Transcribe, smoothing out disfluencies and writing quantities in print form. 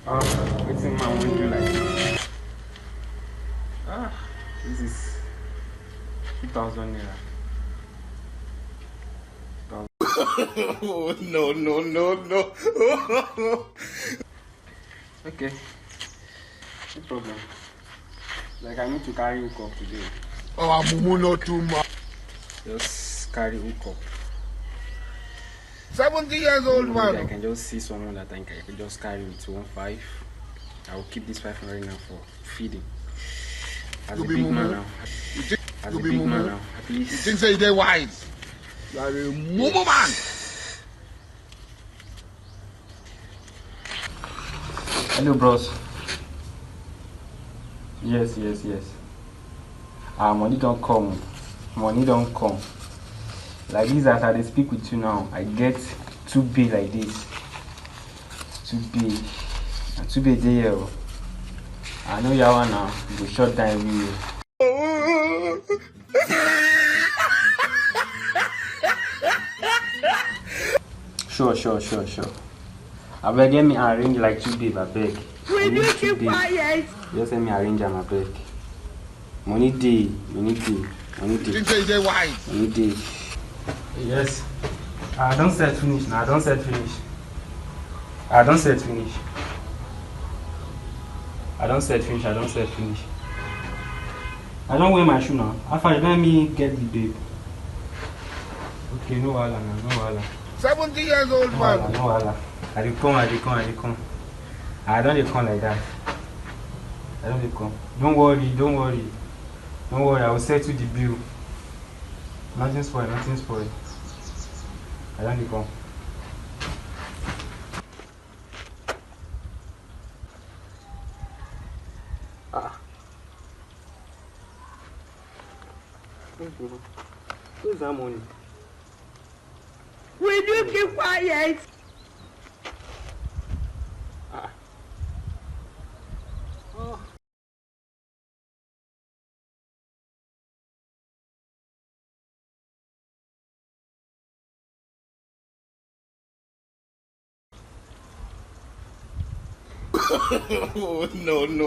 What's in my window like? This is 2,000 naira. Oh, no, no, no, no. Okay, no problem. Like I need to carry hookup today. Oh, I'm not too much. Just carry hookup. 70 years old, Maybe man. I can just see someone that I can just carry with 1.5. I will keep this 500 now for feeding. As a big man now. As a big man now, at least. You think say they're wise? You are a mumu man. Hello, bros. Yes. Money don't come. Money don't come. Like this, as I speak with you now, I get 2 bay like this. 2 bay. And 2 bay there. I know you are now. You go shut down everywhere. Sure. I beg get me arrange like 2 bay, I beg. Will you keep quiet? Just let me arrange them, I beg. Money day. You think say they're wise? Money day. Yes. I don't set finish now. I don't set finish. I don't set finish. I don't wear my shoe now. After let me get the babe. Okay, no wahala now, no wahala. 70 years old, man. No wahala. I dey come. I don't dey come like that. I don't dey come. Don't worry. I will settle the bill. Nothing spoil. I don't dey come. Where's that money? Will you keep quiet? Oh, no.